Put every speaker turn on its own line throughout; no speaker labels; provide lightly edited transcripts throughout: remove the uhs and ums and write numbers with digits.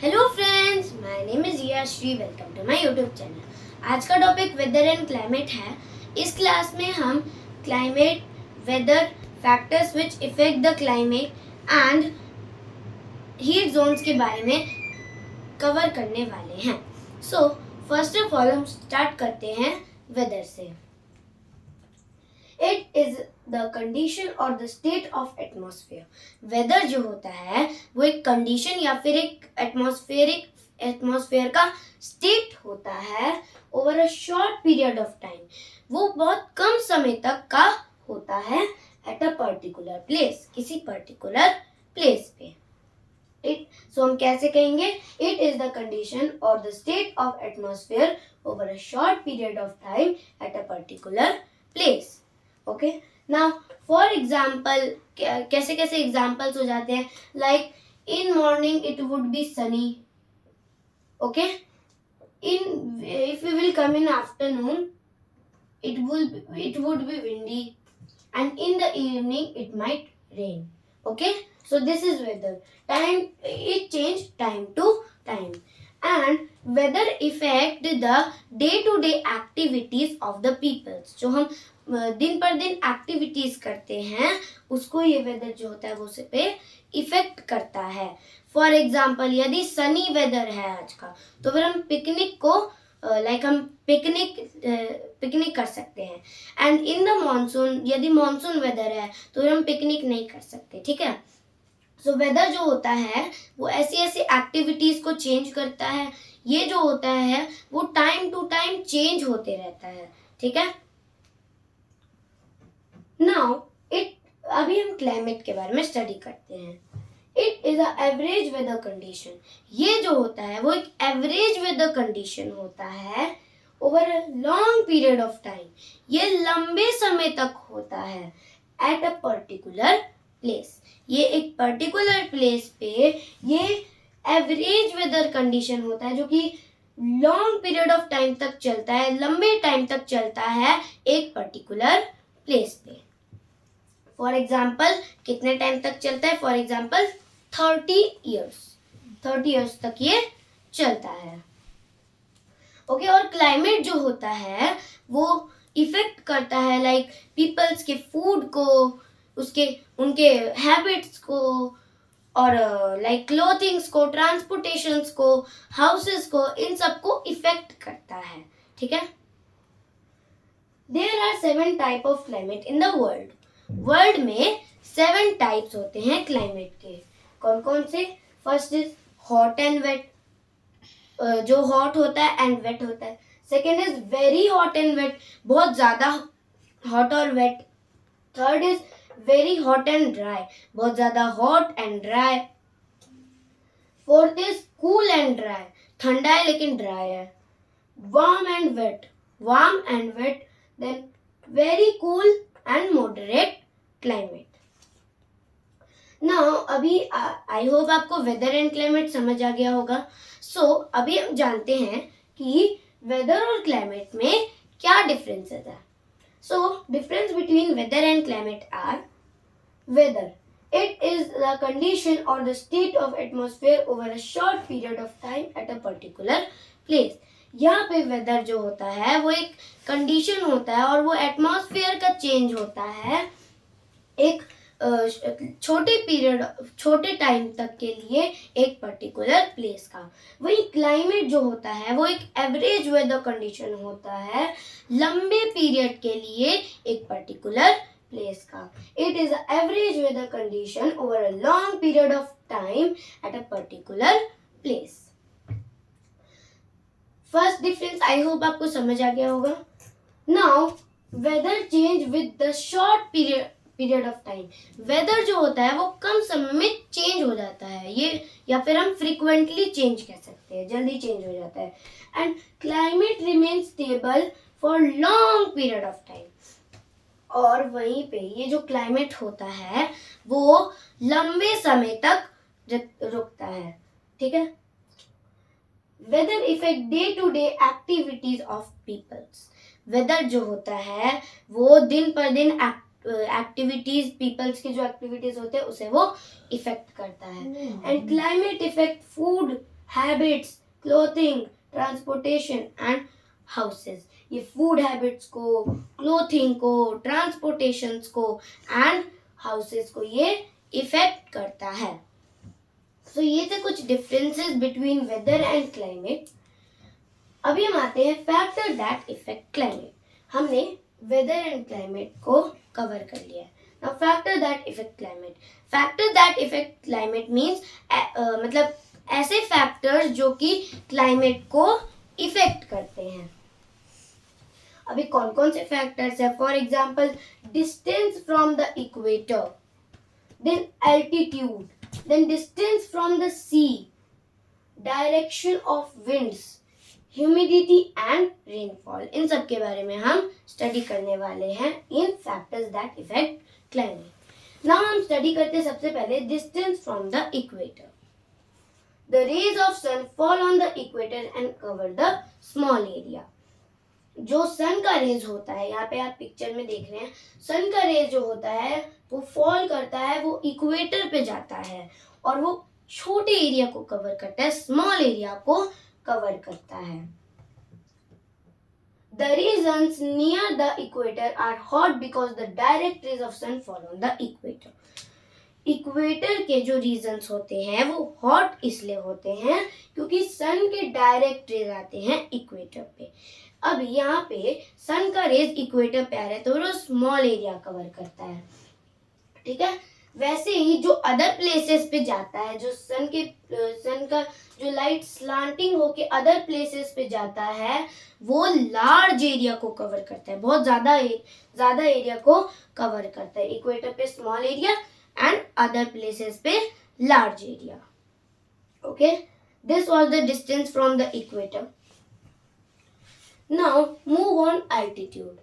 Hello friends, my name is Yashri. Welcome to my YouTube channel. आज का topic weather and climate है। इस class में हम climate, weather, factors which effect the climate and heat zones के बारे में कवर करने वाले हैं। सो फर्स्ट ऑफ ऑल हम स्टार्ट करते हैं वेदर से। इट इज द कंडीशन और the state of atmosphere. Weather जो होता है वो एक कंडीशन या फिर एक एटमॉस्फेयर का स्टेट होता है over a short period of time. वो बहुत कम समय तक का होता है एट अ पर्टिकुलर प्लेस, किसी पर्टिकुलर प्लेस पे। सो हम कैसे कहेंगे? इट इज द कंडीशन और the state of atmosphere over a short period of time at a particular place. Okay, now for example कैसे कैसे एग्जाम्पल्स हो जाते हैं? Like in morning it would be Sunny. Okay, in if you will come in afternoon it would be windy, and in the evening it might rain. Okay, so this is weather. Time, it change time to time, and weather affect the day to day activities of the peoples. जो हम दिन पर दिन activities करते हैं उसको ये weather जो होता है वो उस पे इफेक्ट करता है। फॉर एग्जाम्पल, यदि सनी वेदर है आज का, तो फिर हम पिकनिक को हम पिकनिक कर सकते हैं। एंड इन द मानसून, यदि मानसून वेदर है तो हम पिकनिक नहीं कर सकते। ठीक है, सो वेदर जो होता है वो ऐसी ऐसी एक्टिविटीज को चेंज करता है। ये जो होता है वो टाइम टू टाइम चेंज होते रहता है। ठीक है, नाउ अभी हम क्लाइमेट के बारे में स्टडी करते हैं। It is a average weather condition. ये जो होता है वो एक एवरेज वेदर कंडीशन होता है over a long period of time. ये लंबे समय तक होता है एट अ पर्टिकुलर प्लेस। ये एक पर्टिकुलर प्लेस पे ये एवरेज वेदर कंडीशन होता है जो कि लॉन्ग पीरियड ऑफ टाइम तक चलता है, लंबे टाइम तक चलता है एक पर्टिकुलर प्लेस पे। फॉर एग्जाम्पल, कितने टाइम तक चलता है? फॉर एग्जाम्पल 30 इयर्स तक ये चलता है। ओके, और क्लाइमेट जो होता है वो इफेक्ट करता है लाइक पीपल्स के फूड को, उनके हैबिट्स को, और लाइक क्लोथिंग्स को, ट्रांसपोर्टेशंस को, हाउसेस को, इन सबको इफेक्ट करता है। ठीक है, there are 7 type of climate in the world. World में 7 टाइप्स होते हैं क्लाइमेट के। कौन कौन से? First is hot and wet, जो हॉट होता है एंड वेट होता है। Second is very hot and wet, बहुत ज्यादा हॉट और wet. Third is very hot and dry, बहुत ज्यादा hot and dry. Fourth is cool and dry, ठंडा है लेकिन ड्राई है। Warm and wet, then very cool and moderate climate. Now अभी आई होप आपको वेदर एंड क्लाइमेट समझ आ गया होगा। सो अभी हम जानते हैं कि वेदर और क्लाइमेट में क्या डिफरेंसेस है। So difference between weather and climate are: weather, it is the condition or the state of atmosphere over a short period of time at a particular place. यहाँ पे वेदर जो होता है वो एक कंडीशन होता है और वो एटमॉस्फेयर का चेंज होता है एक छोटे टाइम तक के लिए एक पर्टिकुलर प्लेस का। वही क्लाइमेट जो होता है वो एक एवरेज वेदर कंडीशन होता है लंबे पीरियड के लिए एक पर्टिकुलर प्लेस का। It is average weather condition over a long period of time at a particular place. First difference I hope आपको समझ आ गया होगा। Now weather change with the short period of time. Weather जो होता है वो कम समय में चेंज हो जाता है, ये या फिर हम फ्रीक्वेंटली चेंज कह सकते हैं, जल्दी चेंज हो जाता है। And climate remain stable for long period of time. और वहीं पे ये जो क्लाइमेट होता है वो लंबे समय तक रुकता है। ठीक है, weather effect day to day activities of peoples. Weather जो होता है वो दिन पर दिन एक्टिविटीज, पीपल्स की जो एक्टिविटीज होते हैं उसे वो इफेक्ट करता है। And climate effect food habits, clothing, transportation and houses. ये फूड हैबिट्स को, क्लोथिंग को, ट्रांसपोर्टेशंस को एंड हाउसेस को ये इफेक्ट करता है। तो ये थे कुछ differences between weather and climate. अभी हम आते हैं फैक्टर दैट इफेक्ट क्लाइमेट। हमने वेदर एंड क्लाइमेट को कवर कर लिया है। Now factor that effect climate. Factor that effect climate means मतलब ऐसे फैक्टर्स जो कि क्लाइमेट को इफेक्ट करते हैं। अभी कौन कौन से फैक्टर्स है? For example distance from the equator, then altitude, then distance from the sea, direction of winds, humidity and rainfall। इन सब के बारे में हम स्टडी करने वाले हैं इन factors that effect climate. Now हम स्टडी करते हैं सबसे पहले distance from the equator. The rays of sun fall on the equator and cover the small area. जो सन का रेज होता है, यहाँ पे आप पिक्चर में देख रहे हैं, सन का रेज जो होता है वो फॉल करता है, वो इक्वेटर पे जाता है और वो छोटे एरिया को कवर करता है, स्मॉल एरिया को कवर करता है। The regions near the equator are hot because the direct rays of sun fall on the equator। Equator के जो रीजन्स होते हैं वो हॉट इसलिए होते हैं क्योंकि सन के डायरेक्ट रेज आते हैं इक्वेटर पे। अब यहाँ पे सन का रेज इक्वेटर पे आ रहा है तो वो स्मॉल एरिया कवर करता है, ठीक है। वैसे ही जो अदर प्लेसेस पे जाता है, जो सन का जो लाइट स्लांटिंग होके अदर प्लेसेस पे जाता है वो लार्ज एरिया को कवर करता है, बहुत ज्यादा एरिया को कवर करता है। इक्वेटर पे small area and other places पे large area। Okay, this was the distance from the equator। Now move on altitude।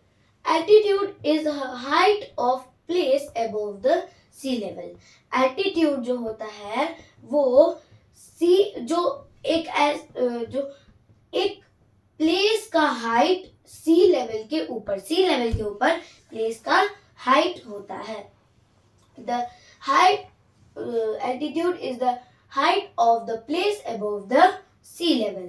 Altitude is the height of place above the sea level। Altitude जो होता है वो जो एक place का height सी level के ऊपर प्लेस का हाइट होता है। The height altitude is the height of the place above the sea level।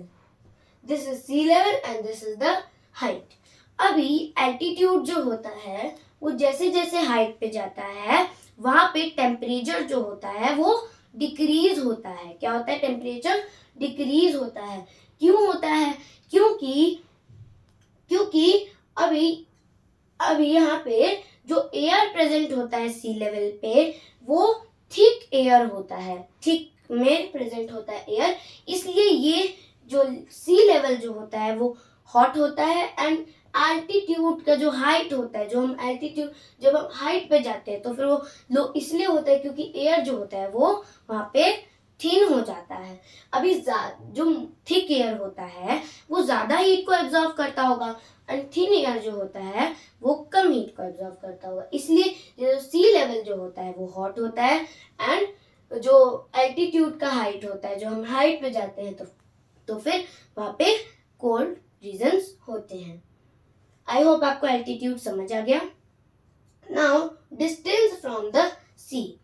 This is sea level and this is the height। अभी altitude जो होता है वो जैसे जैसे हाइट पे जाता है वहां पे टेम्परेचर जो होता है वो डिक्रीज होता है। क्या होता है? टेम्परेचर डिक्रीज होता है। क्यों होता है? क्योंकि अभी यहाँ पे जो एयर प्रेजेंट होता है सी लेवल पे वो थिक एयर होता है, थिक में प्रेजेंट होता है एयर, इसलिए ये जो सी लेवल जो होता है वो हॉट होता है। एंड एल्टीट्यूड का जो हाइट होता है, जब हम हाइट पे जाते हैं तो फिर वो लो इसलिए होता है क्योंकि एयर जो होता है वो वहाँ पे थिन हो जाता है। अभी जो थिक एयर होता है वो ज्यादा हीट को एब्जॉर्ब करता होगा एंड थिन एयर जो होता है वो कम हीट को एब्जॉर्ब करता होगा, इसलिए जो सी लेवल जो होता है वो हॉट होता है एंड जो एल्टीट्यूड का हाइट होता है, जो हम हाइट पे जाते हैं तो फिर वहाँ पे कोल्ड रीजन्स होते हैं। आई होप आपको एल्टीट्यूड समझ आ गया। Now distance from the sea.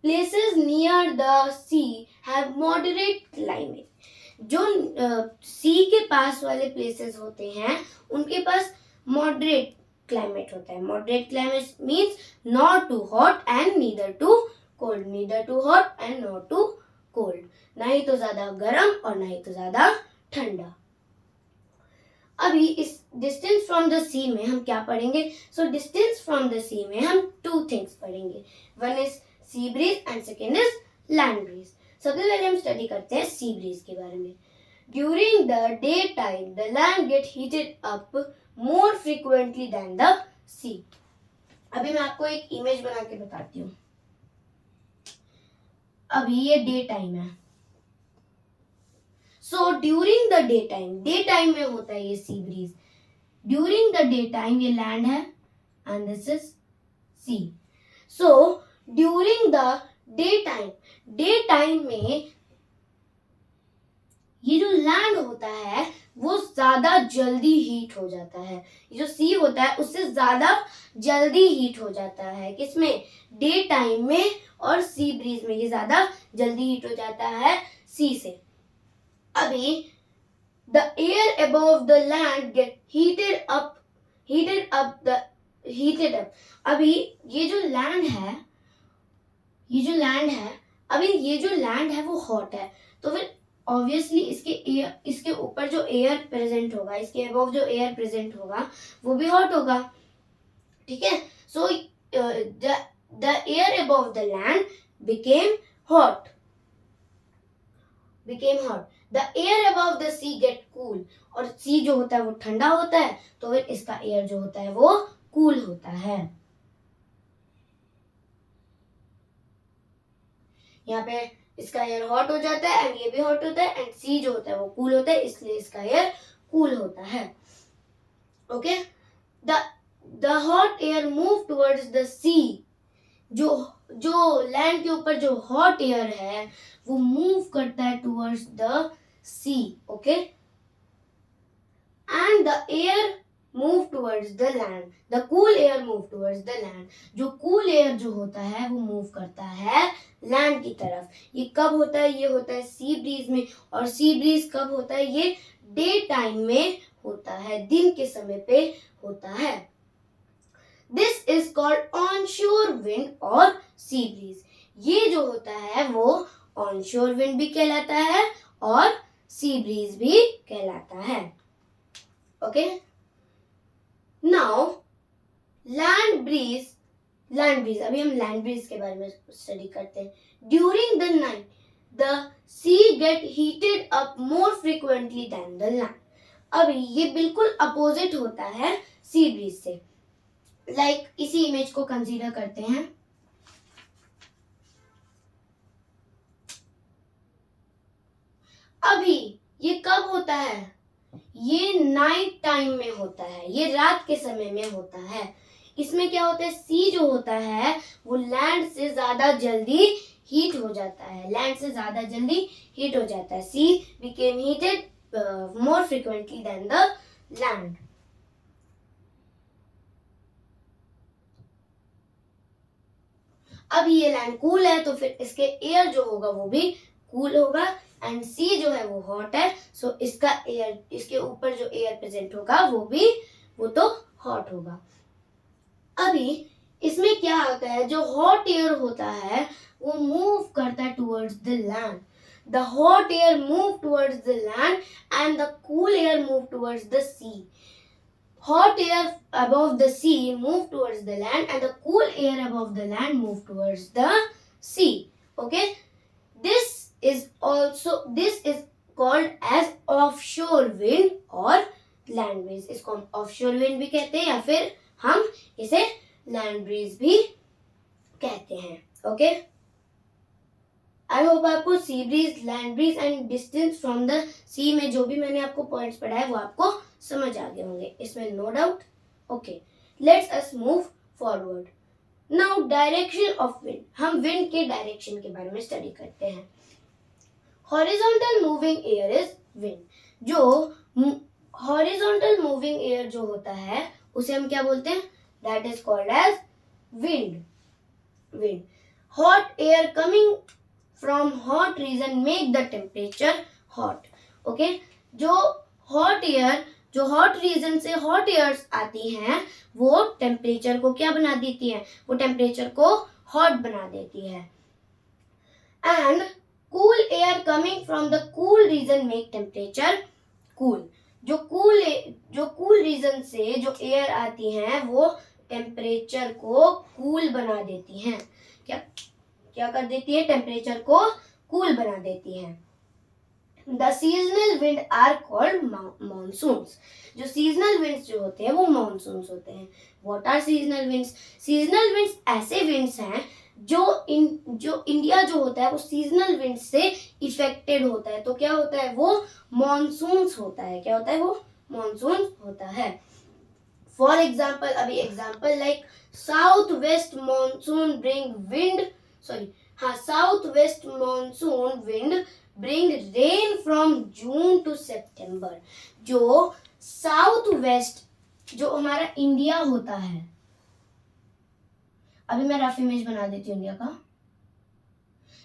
Places near the sea have moderate climate। जो सी के पास वाले प्लेसेस होते हैं उनके पास मॉडरेट क्लाइमेट होता है। Moderate climate means not too hot and neither too cold, neither too hot and not too cold, ना ही तो ज्यादा गर्म और ना ही तो ज्यादा ठंडा। अभी इस डिस्टेंस फ्रॉम द सी में हम क्या पढ़ेंगे? So distance from the sea में हम टू थिंग्स पढ़ेंगे। One is sea breeze and second is land breeze. सबसे पहले हम स्टडी करते हैं सी ब्रीज के बारे में। During the day time the land get heated up more frequently than the sea. अभी मैं आपको एक इमेज बना के बताती हूँ। अभी ये डे टाइम है, so during the day time में होता है ये sea breeze. During the day time ये लैंड है and this is sea. So during the day time में ये जो लैंड होता है वो ज्यादा जल्दी हीट हो जाता है। ये जो सी होता है उससे ज्यादा जल्दी हीट हो जाता है। किसमें? डे टाइम में और सी ब्रीज में ये ज्यादा जल्दी हीट हो जाता है। सी से। अभी the air above the land get heated up. अभी ये जो लैंड है, अभी ये जो लैंड है वो हॉट है, तो फिर ऑब्वियसली इसके ऊपर जो एयर प्रेजेंट होगा, इसके अबव जो एयर प्रेजेंट होगा वो भी हॉट होगा, ठीक है। So the air above the land became hot. The air above the sea get cool, और सी जो होता है वो ठंडा होता है, तो फिर इसका एयर जो होता है वो कूल होता है। यहाँ पे इसका एयर हॉट हो जाता है एंड ये भी हॉट होता है, एंड सी जो होता है वो कूल होता है, इसलिए इसका एयर कूल होता है। Okay, the hot air move towards the sea. जो लैंड के ऊपर जो हॉट एयर है वो मूव करता है towards the sea. Okay, and the air move towards the land, the cool air move towards the land. जो कूल एयर जो होता है वो मूव करता है लैंड की तरफ। ये कब होता है? ये होता है सी ब्रीज में। और सी ब्रीज कब होता है? ये डे टाइम में होता है, दिन के समय पे होता है। This is called onshore wind और सी ब्रीज। ये जो होता है वो ऑनशोर विंड भी कहलाता है और सी ब्रीज भी कहलाता है। Okay, now land breeze. अभी हम लैंड ब्रीज के बारे में स्टडी करते हैं। During the night the sea get heated up more frequently than the land. अभी ये बिल्कुल अपोजिट होता है सी ब्रीज से। लाइक इसी इमेज को कंसीडर करते हैं। अभी ये कब होता है? ये नाइट टाइम में होता है, ये रात के समय में होता है। इसमें क्या होता है? सी जो होता है वो लैंड से ज्यादा जल्दी हीट हो जाता है। Sea became heated more frequently than the land. अब ये लैंड कूल है तो फिर इसके एयर जो होगा वो भी कूल होगा, एंड सी जो है वो हॉट है, सो इसका एयर, इसके ऊपर जो एयर प्रेजेंट होगा वो तो हॉट होगा। अभी इसमें क्या होता है? जो हॉट एयर होता है वो मूव करता है towards the land. The hot air move towards the land and the cool air move towards the sea. Hot air above the sea move towards the land and the cool air above the land move towards the sea. Okay, this is called as offshore wind or land breeze. इसको हम offshore wind भी कहते हैं या फिर हम इसे land breeze भी कहते हैं। Okay, आई होप आपको sea breeze, land breeze and distance from the sea में जो भी मैंने आपको पॉइंट्स पढ़ाए वो आपको समझ आ गए होंगे, इसमें no doubt. Okay, let's us move forward. Now direction of wind. हम विंड के डायरेक्शन के बारे में स्टडी करते हैं। Horizontal moving air is wind. जो हॉरिजॉन्टल मूविंग एयर जो होता है उसे हम क्या बोलते हैं? That is called as wind. Hot air coming from hot region make the temperature hot. Okay, जो hot region से hot airs आती हैं वो टेम्परेचर को क्या बना देती हैं? वो टेम्परेचर को hot बना देती है। and cool air coming from the cool region make temperature cool. जो cool region से जो एयर आती हैं वो टेम्परेचर को कूल बना देती हैं। क्या कर देती है? टेम्परेचर को कूल बना देती है। The seasonal wind are called monsoons. जो सीजनल विंड्स जो होते हैं वो मानसून्स होते हैं। What are seasonal winds? Seasonal winds ऐसे विंड्स हैं जो इंडिया जो होता है वो सीजनल विंड से इफेक्टेड होता है, तो क्या होता है? वो मानसून्स होता है। क्या होता है? वो मानसून होता है। फॉर एग्जाम्पल, अभी example like south west monsoon southwest monsoon wind bring rain from June to September. जो साउथ वेस्ट जो हमारा इंडिया होता है, अभी मैं रफ इमेज बना देती हूँ इंडिया का।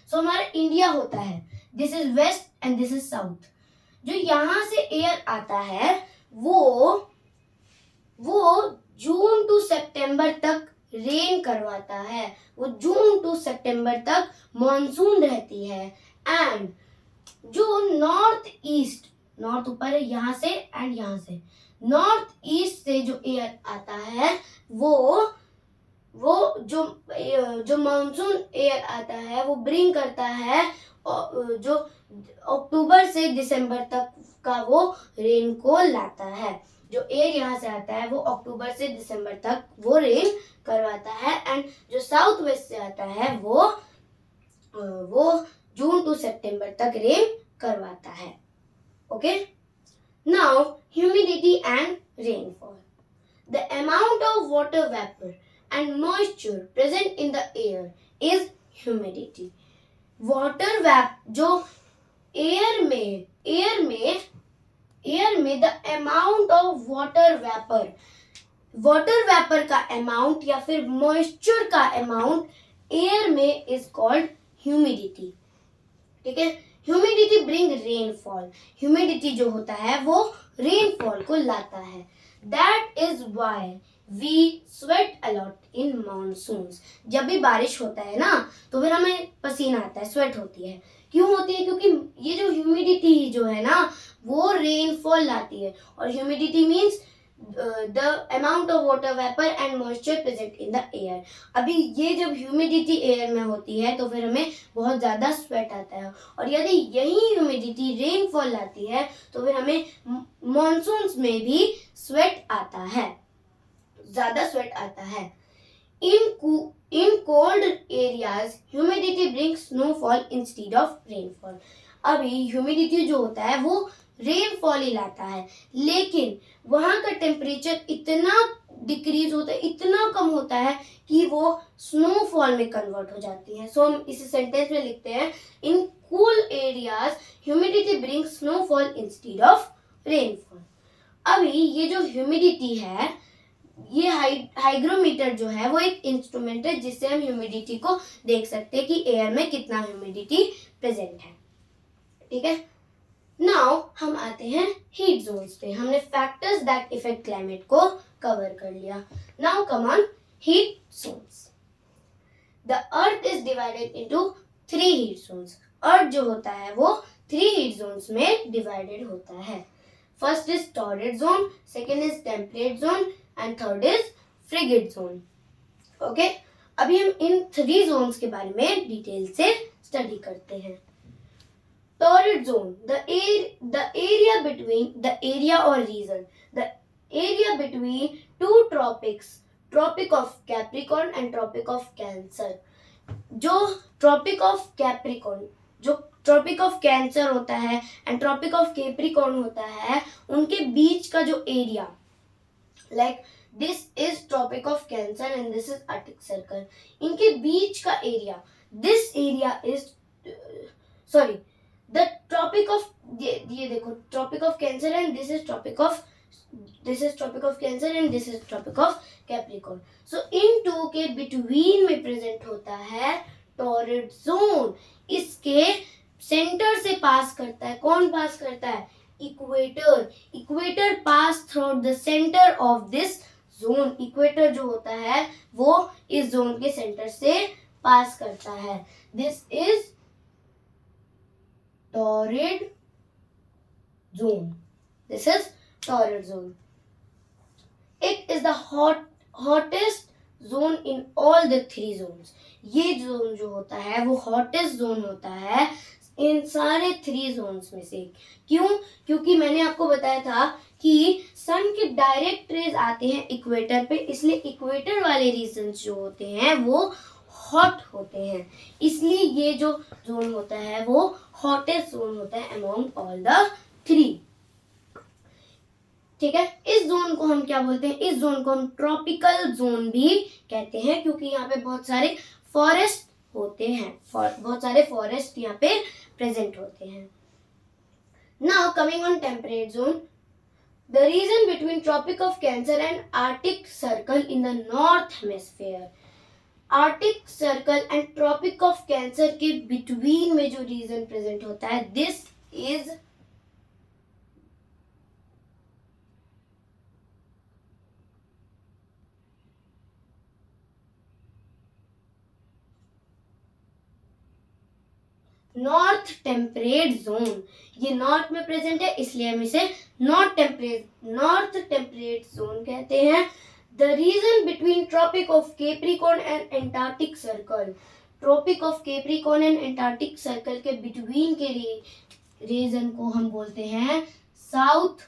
हमारा इंडिया होता है, this is west and this is south. जो यहाँ से एयर आता है वो जून टू सितंबर तक रेन करवाता है, वो जून टू सितंबर तक मॉनसून रहती है। एंड जो नॉर्थ ईस्ट, नॉर्थ ऊपर है यहाँ से एंड यहाँ से, नॉर्थ ईस्ट से जो एयर आता है वो जो मानसून एयर आता है वो ब्रिंग करता है जो अक्टूबर से दिसंबर तक का वो रेन को लाता है। जो एयर यहाँ से आता है वो अक्टूबर से दिसंबर तक वो रेन करवाता है। एंड जो साउथ वेस्ट से आता है वो जून टू सितंबर तक रेन करवाता है। Okay, now humidity and rainfall. The amount of water vapour and moisture present in the air is humidity. Water जो एयर में the amount of water vapor का amount या फिर moisture का amount एयर में is called humidity. ठीक है, humidity bring rainfall. humidity जो होता है वो rainfall को लाता है. That is why we sweat a lot in monsoons. जब भी बारिश होता है ना तो फिर हमें पसीना आता है, स्वेट होती है. क्यों होती है? क्योंकि ये जो ह्यूमिडिटी जो है ना वो रेनफॉल लाती है. और humidity means the amount of water vapour and moisture present in the air. अभी ये जब ह्यूमिडिटी एयर में होती है तो फिर हमें बहुत ज़्यादा स्वेट आता है. और यदि यही ह्यूमिडिटी रेनफॉल लाती है तो फिर हमें मॉनसून्स में भी स्वेट आता है, ज़्यादा स्वेट आता है. In cold areas, humidity brings snowfall instead of rainfall. अभी ह्यूमिडिटी जो होता है वो रेनफॉल ही लाता है, लेकिन वहाँ का टेम्परेचर इतना डिक्रीज होता है, इतना कम होता है कि वो स्नोफॉल में कन्वर्ट हो जाती है. सो हम इस सेंटेंस में लिखते हैं in cool areas humidity brings snowfall instead of rainfall. अभी ये जो ह्यूमिडिटी है, ये हाइग्रोमीटर जो है वो एक इंस्ट्रूमेंट है जिससे हम ह्यूमिडिटी को देख सकते हैं कि एयर में कितना ह्यूमिडिटी प्रेजेंट है. ठीक है, नाउ हम आते हैं हीट जोन्स पे. हमने फैक्टर्स दैट इफेक्ट क्लाइमेट को कवर कर लिया. Now come on heat zones. The earth is divided into 3 heat zones. Earth जो होता है वो 3 हीट जोन्स में डिवाइडेड होता है. First is torrid zone, second is temperate zone and third is frigid zone. Okay, अभी हम इन 3 जोन्स के बारे में डिटेल से स्टडी करते हैं. टॉर्रिड zone, the area between two tropics, Tropic of Capricorn and Tropic of Cancer. जो Tropic of Capricorn, जो Tropic of Cancer होता है and Tropic of Capricorn होता है, उनके बीच का जो area, like this is Tropic of Cancer and this is Arctic Circle. इनके बीच का area, this area is the Tropic of, ये देखो Tropic of Cancer and this is Tropic of Cancer and this is Tropic of Capricorn. So इन 2 के between में present होता है टॉर्रिड zone. इसके centre से पास करता है. कौन पास करता है? Equator pass through the centre of this zone. Equator जो होता है वो इस जोन के सेंटर से पास करता है. This is torrid zone. This is torrid zone. It is the hottest zone in all the 3 zones. ये जोन जो होता है वो हॉटेस्ट जोन होता है इन सारे 3 जोन्स में से. क्यों? क्योंकि मैंने आपको बताया था कि सन के डायरेक्ट रेज आते हैं इक्वेटर पे, इसलिए इक्वेटर वाले रीजन्स जो होते हैं वो हॉट होते हैं. इसलिए ये जो जोन होता है वो हॉटेस्ट जोन होता है अमॉन्ग ऑल द 3. ठीक है, इस जोन को हम क्या बोलते हैं? इस जोन को हम ट्रॉपिकल जोन भी कहते हैं क्योंकि यहाँ पे बहुत सारे फॉरेस्ट होते हैं, बहुत सारे फॉरेस्ट यहाँ पे प्रेजेंट होते हैं. Now coming on temperate zone. The region between tropic of cancer and arctic circle in the north hemisphere. Arctic circle and tropic of cancer के बिटवीन में जो रीजन प्रेजेंट होता है, this is north temperate zone. ये north में present है, इसलिए हम इसे नॉर्थ टेम्परेट जोन कहते हैं। The region between tropic of Capricorn and antarctic circle, tropic of Capricorn and antarctic circle के बिटवीन के रीजन को हम बोलते हैं साउथ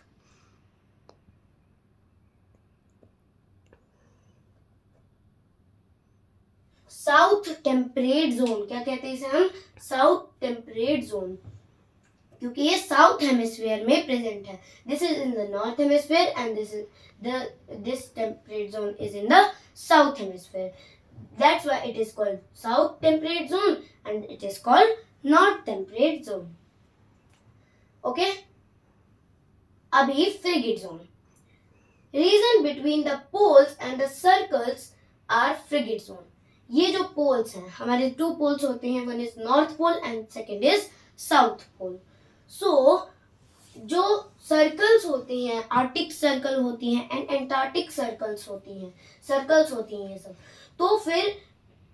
टेम्परेट जोन। क्या कहते हैं इसे हम? साउथ टेम्परेट जोन, क्योंकि ये साउथ हेमिस्फीयर में प्रेजेंट है। This is in the north hemisphere and this temperate zone is in the south hemisphere. That's why it is called south temperate zone and it is called north temperate zone. Okay? अभी frigid zone. Region between the poles and the circles are frigid zone. ये जो poles हैं, हमारे 2 poles होते हैं, one is north pole and second is south pole. So जो circles होती हैं, आर्टिक सर्कल होती हैं एंड एंटार्क्टिक सर्कल्स होती हैं ये सब। तो फिर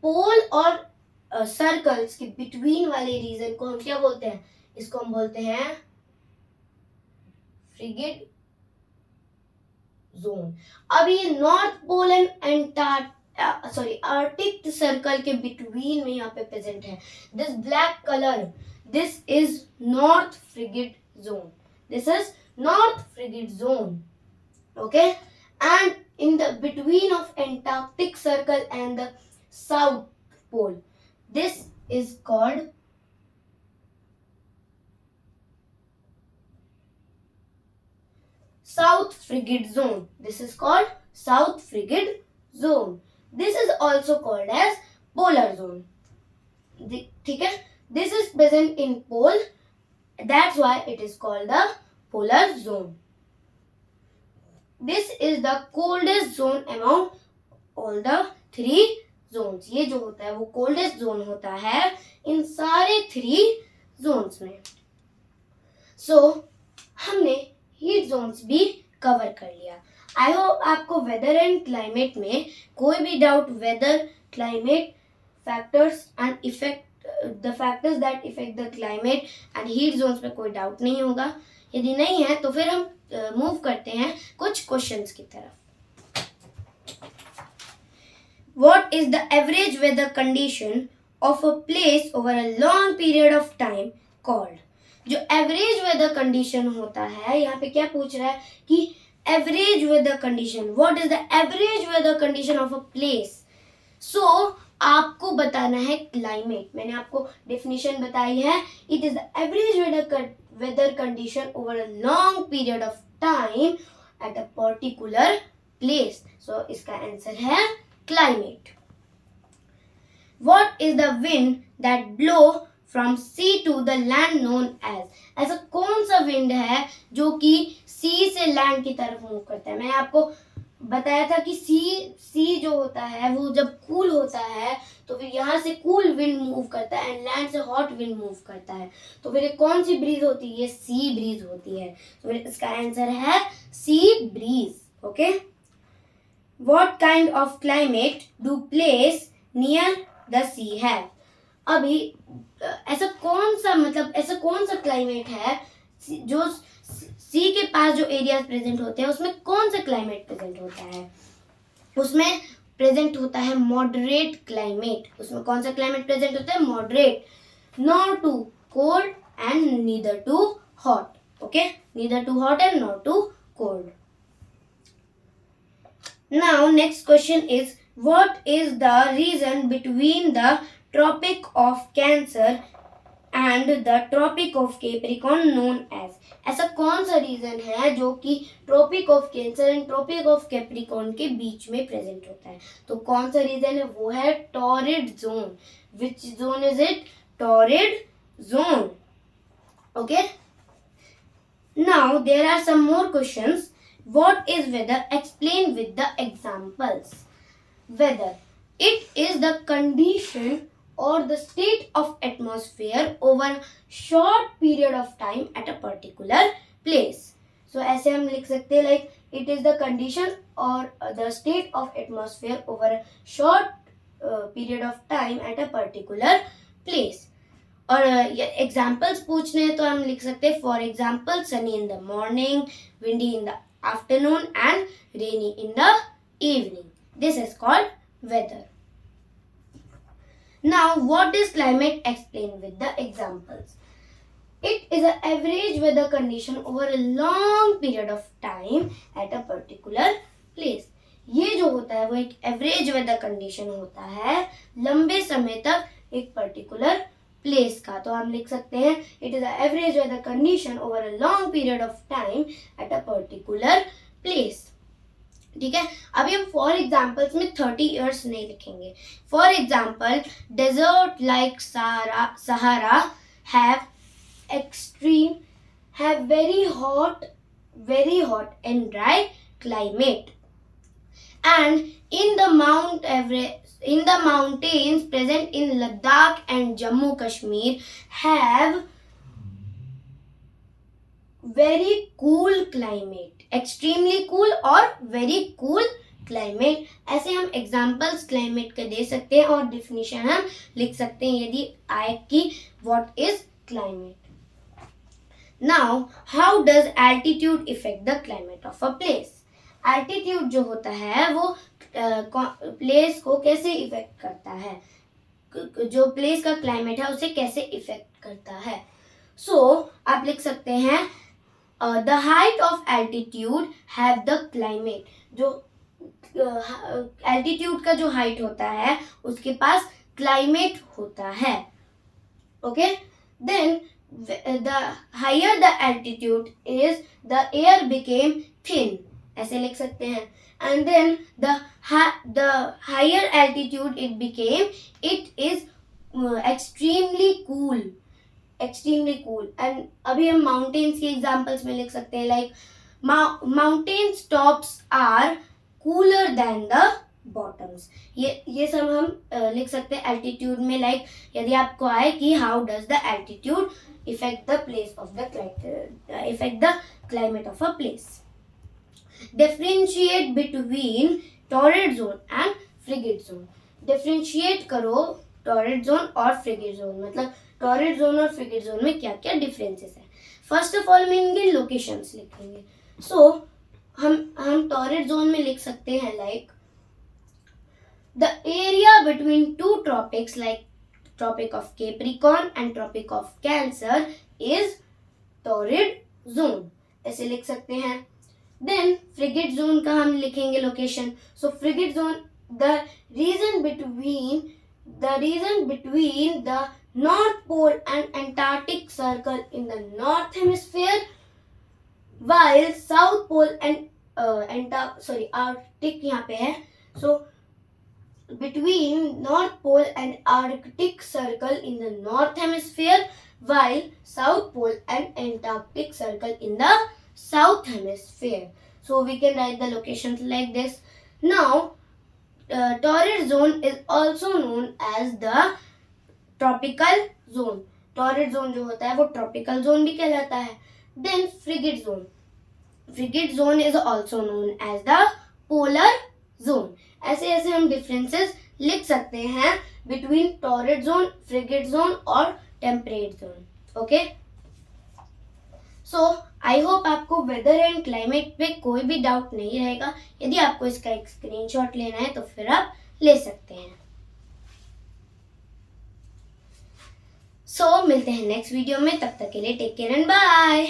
पोल और सर्कल्स के बिटवीन वाले रीजन को हम क्या बोलते हैं? इसको हम बोलते हैं फ्रिगिड जोन। अब ये north pole and arctic circle के बिटवीन में यहाँ पे प्रेजेंट है। This black colour, this is north frigid zone. This is north frigid zone. Okay, and in the between of Antarctic circle and the south pole, this is called south frigid zone. This is called south frigid zone. This is also called as polar zone. ठीक है? This is present in pole. That's why it is called the polar zone. This is the coldest zone among all the 3 zones. ये जो होता है वो coldest zone होता है इन सारे 3 zones में। So हमने heat zones भी cover कर लिया। I hope आपको weather and climate में कोई भी doubt weather, climate, factors and the factors that affect the climate and heat zones पे कोई डाउट नहीं होगा। यदि नहीं है तो फिर हम मूव करते हैं कुछ क्वेश्चंस की तरफ। What is the average weather condition of a place over a long period of time called? जो एवरेज वेदर कंडीशन होता है, यहाँ पे क्या पूछ रहा है कि average weather condition, what is the average weather condition of a place. So आपको बताना है क्लाइमेट। मैंने आपको डेफिनेशन बताई है, it is the average weather condition over a long period of time at a particular place. So इसका answer है climate. What is the wind that blow from sea to the land known as? ऐसा कौन सा wind है जो कि सी से land की तरफ मूव करता है? मैंने आपको बताया था कि सी जो होता है वो जब कूल होता है तो फिर यहाँ से कूल विंड मूव करता है एंड लैंड से हॉट विंड मूव करता है। तो फिर कौन सी ब्रीज होती है? सी ब्रीज होती है। तो फिर इसका आंसर है sea breeze. Okay, what kind of climate do place near the sea है? अभी ऐसा कौन सा क्लाइमेट है जो सी के पास जो एरियाज प्रेजेंट होते हैं उसमें कौन सा क्लाइमेट प्रेजेंट होता है? उसमें प्रेजेंट होता है मॉडरेट क्लाइमेट। उसमें कौन सा क्लाइमेट प्रेजेंट होता है? Moderate, not too cold and neither too hot. Okay, neither too hot and not too cold. Now next question is what is the region between the tropic of cancer and the tropic of capricorn known as? ऐसा कौन सा region है जो कि tropic of cancer and tropic of capricorn के बीच में present होता है? तो कौन सा रीजन है? वो है torrid zone. Which zone is it? Torrid zone. Okay, now there are some more questions. What is weather? Explain with the examples. Weather. It is the condition or the state of atmosphere over a short period of time at a particular place. So ऐसे हम लिख सकते हैं like it is the condition or the state of atmosphere over a short period of time at a particular place. और examples पूछने हैं तो हम लिख सकते हैं for example Sunny in the morning, windy in the afternoon and rainy in the evening. This is called weather. Now, what is climate? Explain with the examples. It is an average weather condition over a long period of time at a particular place. ये जो होता है वो एक average weather condition होता है लंबे समय तक एक पर्टिकुलर प्लेस का. तो हम लिख सकते हैं it is a average weather condition over a long period of time at a particular place. ठीक है, अभी हम फॉर एग्जाम्पल्स में 30 ईयर्स नहीं लिखेंगे. For example desert like Sahara have very hot and dry climate, and in the mountains present in Ladakh and Jammu Kashmir have very cool climate, extremely cool और very cool climate. ऐसे हम examples climate के दे सकते हैं और definition हम लिख सकते हैं यदि आए कि what is climate. Now how does altitude affect the climate of a place. Altitude जो होता है वो प्लेस को कैसे इफेक्ट करता है, जो प्लेस का क्लाइमेट है उसे कैसे इफेक्ट करता है. सो आप लिख सकते हैं the height of altitude have the climate. जो altitude का जो height होता है उसके पास climate होता है. Okay, then the higher the altitude is, the air became thin. ऐसे लिख सकते हैं. And then the higher altitude it became, it is extremely cool. And अभी हम माउंटेन्स के एग्जांपल्स में लिख सकते हैं like mountains tops are cooler than the bottoms. ये सब हम लिख सकते हैं एल्टीट्यूड में. लाइक यदि आपको आए कि how does the altitude affect the place of the affect the climate of a place. Differentiate between torrid zone and frigid zone. Differentiate करो टॉरेड जोन और फ्रिगेट जोन, मतलब टॉरेड जोन और frigid zone में क्या क्या differences है. First of all में इनके लोकेशंस लिखेंगे. सो हम टॉरेड जोन में लिख सकते हैं like the area between two tropics like tropic of Capricorn and tropic of cancer is torrid zone. ऐसे लिख सकते हैं. देन फ्रिगेट जोन का हम लिखेंगे location. So frigid zone the region between the North Pole and Antarctic Circle in the North Hemisphere, while South Pole and Arctic यहाँ पे है. So between North Pole and Arctic Circle in the North Hemisphere, while South Pole and Antarctic Circle in the South Hemisphere. So we can write the locations like this. Now torrid zone is also known as the tropical zone. torrid zone जो होता है वो tropical zone भी कहलाता है. Then frigate zone is also known as the polar zone. ऐसे ऐसे हम differences लिख सकते हैं between torrid zone, frigate zone और temperate zone. Okay? So आई होप आपको वेदर एंड क्लाइमेट पे कोई भी डाउट नहीं रहेगा. यदि आपको इसका एक स्क्रीनशॉट लेना है तो फिर आप ले सकते हैं. सो मिलते हैं नेक्स्ट वीडियो में. तब तक के लिए टेक केयर एंड बाय.